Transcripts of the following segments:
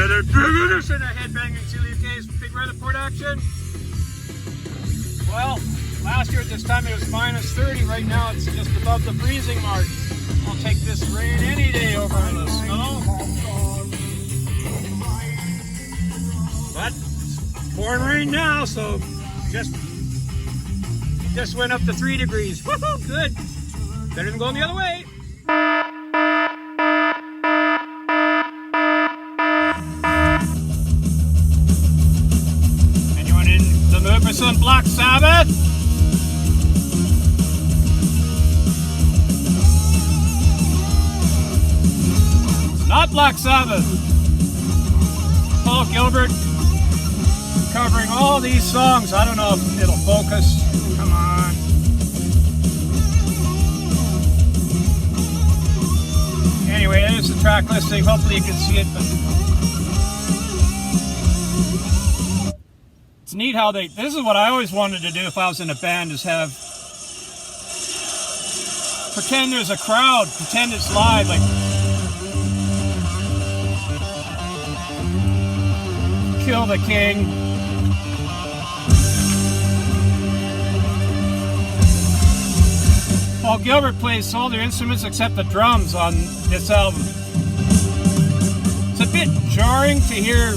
another big edition of Headbanging Zulu UK's Big Red production. Well, last year at this time it was minus 30. Right now it's just above the freezing mark. I'll take this rain any day over the snow. But it's pouring rain now, so just went up to 3 degrees. Woohoo! Good. Better than going the other way. Anyone in the mood for some Black Sabbath? It's not Black Sabbath. Paul Gilbert covering all these songs. I don't know if it'll focus. Come on. Anyway, there's the track listing. Hopefully you can see it. But it's neat how this is what I always wanted to do if I was in a band, is pretend there's a crowd, pretend it's live, like Kill the King. Paul Gilbert plays all their instruments except the drums on this album. It's a bit jarring to hear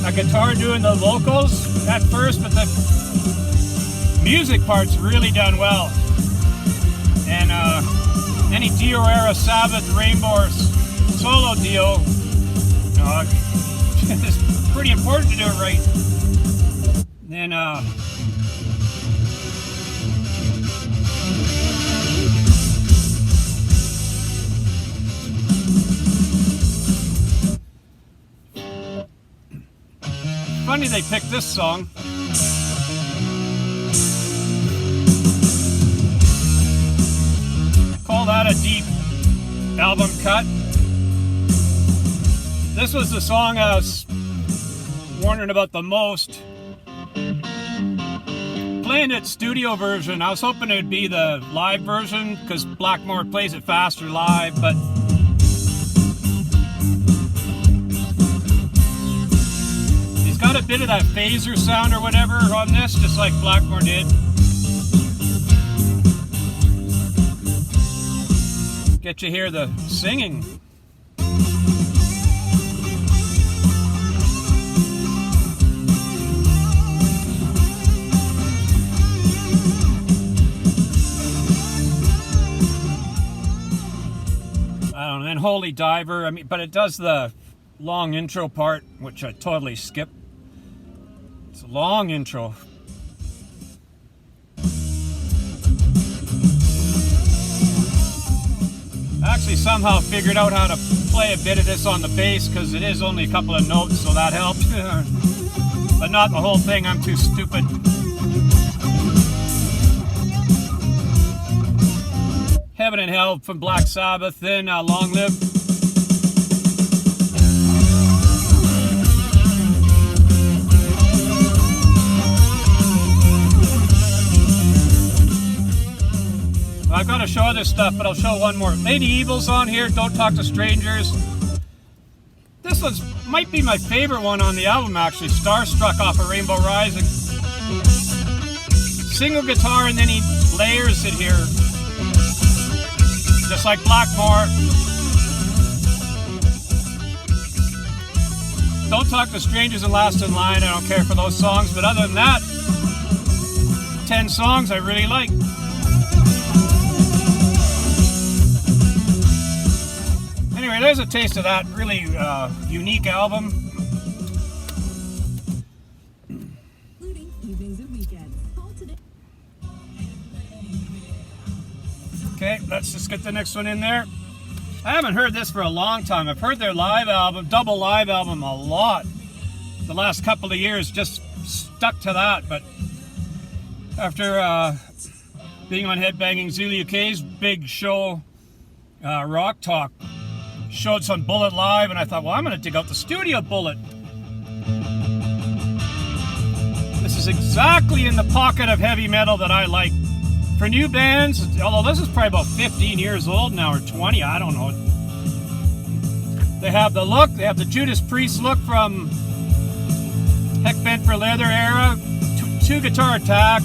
a guitar doing the vocals at first, but the music part's really done well. And any Dio era Sabbath Rainbow or solo Dio, it's pretty important to do it right. Then funny they picked this song. Call that a deep album cut. This was the song I was wondering about the most. Playing its studio version, I was hoping it would be the live version because Blackmore plays it faster live, but got a bit of that phaser sound or whatever on this, just like Blackmore did. Get you hear the singing. I don't know, and Holy Diver, but it does the long intro part, which I totally skipped. It's a long intro. I actually somehow figured out how to play a bit of this on the bass because it is only a couple of notes, so that helped. But not the whole thing, I'm too stupid. Heaven and Hell from Black Sabbath, then Long Live. I've got to show this stuff, but I'll show one more. Lady Evil's on here, Don't Talk to Strangers. This might be my favorite one on the album, actually. Starstruck off of Rainbow Rising. Single guitar, and then he layers it here. Just like Blackmore. Don't Talk to Strangers and Last in Line, I don't care for those songs, but other than that, 10 songs I really like. Anyway, there's a taste of that really unique album. Okay, let's just get the next one in there. I haven't heard this for a long time. I've heard their live album, double live album, a lot. The last couple of years, just stuck to that. But after being on Headbanging Zulu UK's big show, Rock Talk, showed some Bullet live, and I thought, well, I'm going to dig out the studio Bullet. This is exactly in the pocket of heavy metal that I like. For new bands, although this is probably about 15 years old now, or 20, I don't know. They have the look. They have the Judas Priest look from Heck Bent for Leather era. Two guitar attack.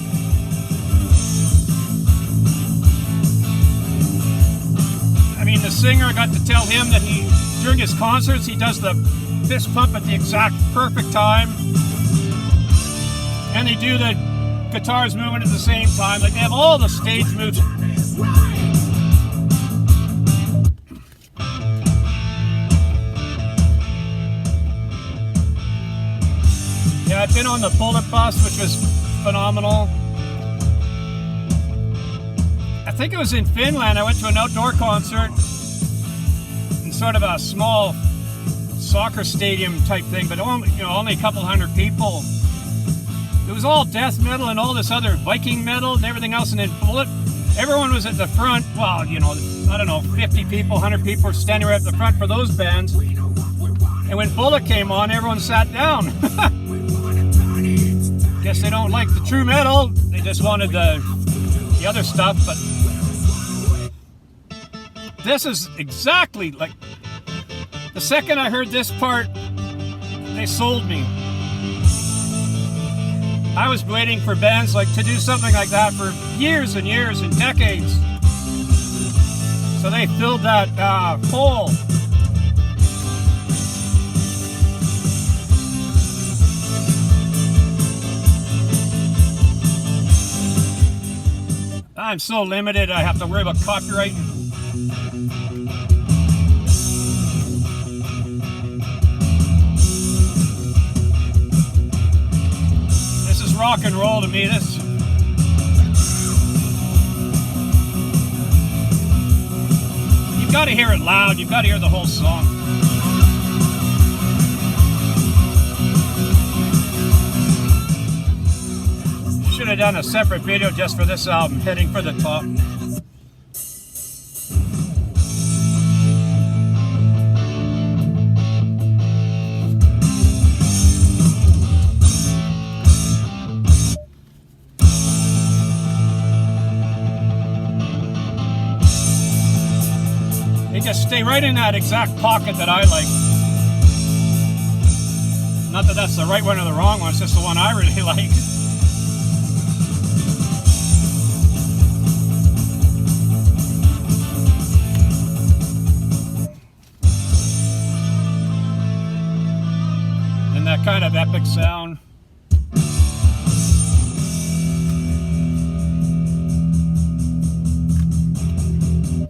I mean, the singer got to tell him that during his concerts, he does the fist pump at the exact perfect time. And they do the guitars moving at the same time. Like, they have all the stage moves. Yeah, I've been on the Bullet Bus, which was phenomenal. I think it was in Finland. I went to an outdoor concert in sort of a small soccer stadium type thing, but only a couple hundred people. It was all death metal and all this other Viking metal and everything else, and then Bullet. Everyone was at the front. Well, I don't know, 50 people, 100 people were standing right at the front for those bands. And when Bullet came on, everyone sat down. Guess they don't like the true metal. They just wanted the other stuff. But this is exactly like the second I heard this part, they sold me. I was waiting for bands to do something like that for years and years and decades. So they filled that hole. I'm so limited, I have to worry about copyright. This is rock and roll to me. You've got to hear it loud, you've got to hear the whole song. Should have done a separate video just for this album, Heading for the Top. They just stay right in that exact pocket that I like. Not that that's the right one or the wrong one, it's just the one I really like. That kind of epic sound.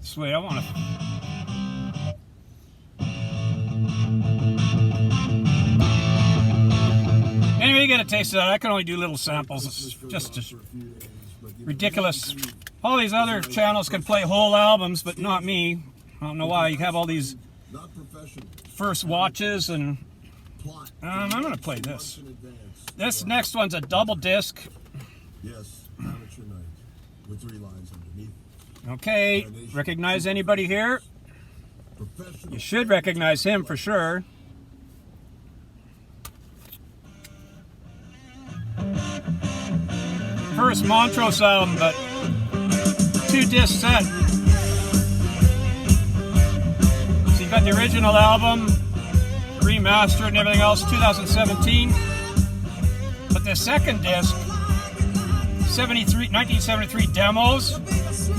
Sweet, I want to. Anyway, you get a taste of that. I can only do little samples. It's just ridiculous. All these other channels can play whole albums, but not me. I don't know why. You have all these first watches and. I'm going to play this. This next one's a double disc. Yes, amateur night with 3 lines underneath. Okay, recognize anybody here? You should recognize him for sure. First Montrose album, but 2-disc set. So you got the original album, remastered and everything else, 2017. But the second disc, 1973 demos. It's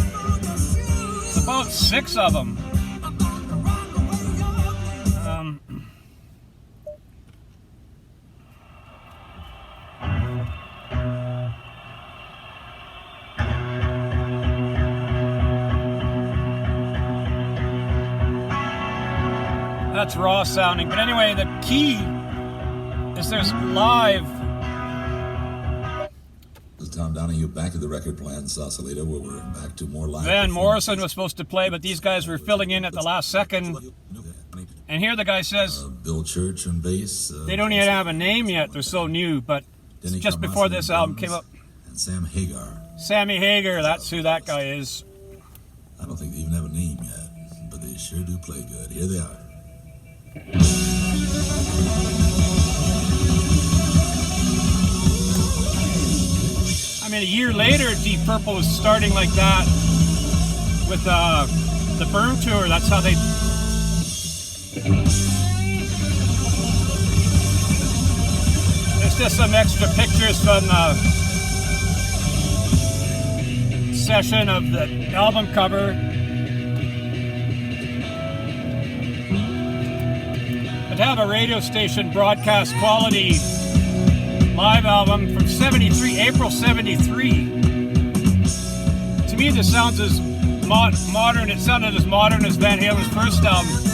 about 6 of them. That's raw sounding, but anyway, the key is there's live. This is Tom Donahue back at the record plant in Sausalito, where we're back to more live. Van Morrison was supposed to play, but these guys were filling in at the last second. And here the guy says Bill Church on bass. They don't even have a name yet. They're so new, but just before this album came up. And Sam Hagar. Sammy Hagar, that's who that guy is. I don't think they even have a name yet, but they sure do play good. Here they are. I mean, a year later, Deep Purple was starting like that with the Burn Tour. That's how they There's just some extra pictures from the session of the album cover. But to have a radio station broadcast quality live album from 73, April 73. To me, this sounds as modern. It sounded as modern as Van Halen's first album.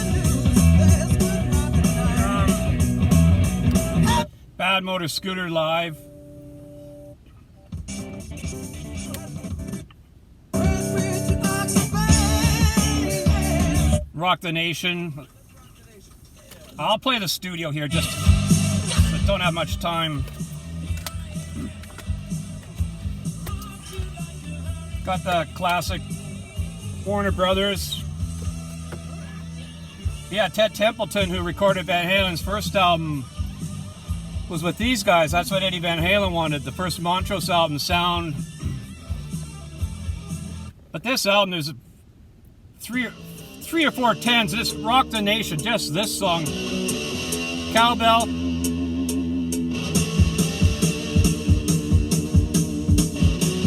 Bad Motor Scooter live. Rock the Nation. I'll play the studio here, just don't have much time. Got the classic Warner Brothers. Yeah, Ted Templeton, who recorded Van Halen's first album, was with these guys. That's what Eddie Van Halen wanted, the first Montrose album sound. But this album, there's three or four tens. This Rock the Nation, just this song. Cowbell.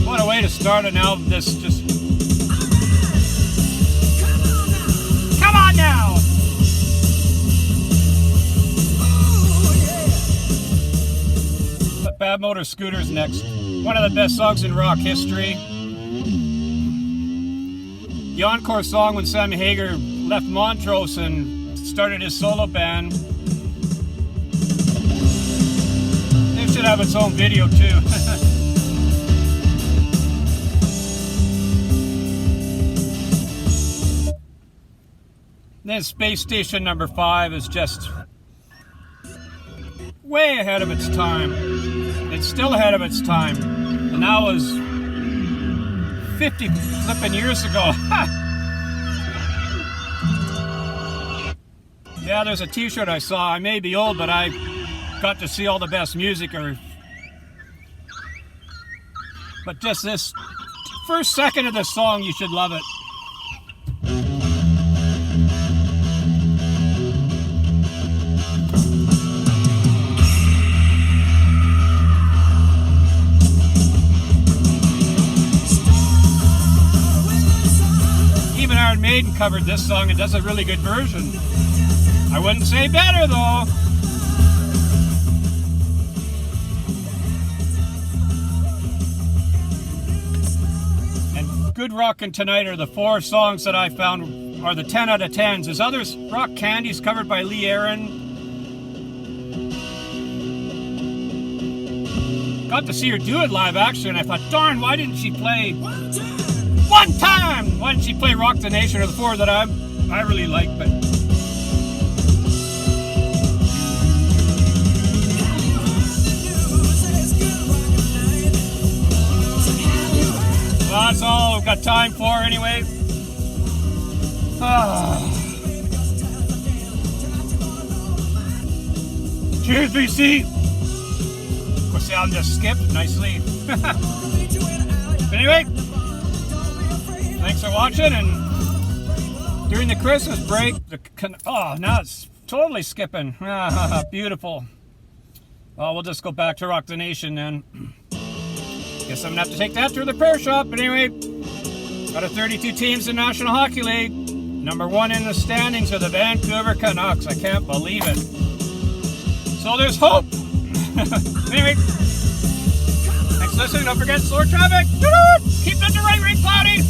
What a way to start an album. This just... Come on now! But Bad Motor Scooter's next. One of the best songs in rock history. The encore song when Sammy Hagar left Montrose and started his solo band. It should have its own video too. Then Space Station number 5 is just way ahead of its time. It's still ahead of its time. And that was 50 flipping years ago. Yeah, there's a t-shirt I saw. I may be old, but I got to see all the best music. But just this first second of the song, you should love it. Iron Maiden covered this song and does a really good version. I wouldn't say better though. And Good Rockin' Tonight are the 4 songs that I found are the 10 out of 10s. There's others. Rock Candy's covered by Lee Aaron. Got to see her do it live actually, and I thought, darn, why didn't she play one time? Why didn't she play Rock the Nation or the 4 that I really like? But well, that's all we've got time for anyway. Cheers, BC. Of course, the album just skipped nicely. But anyway, thanks for watching, and during the Christmas break, now it's totally skipping. Beautiful. Well, we'll just go back to Rock the Nation then. Guess I'm gonna have to take that to the prayer shop. But anyway, out of 32 teams in National Hockey League, number 1 in the standings are the Vancouver Canucks. I can't believe it. So there's hope. Anyway, thanks for listening. Don't forget, slower traffic. Keep it to right, cloudy.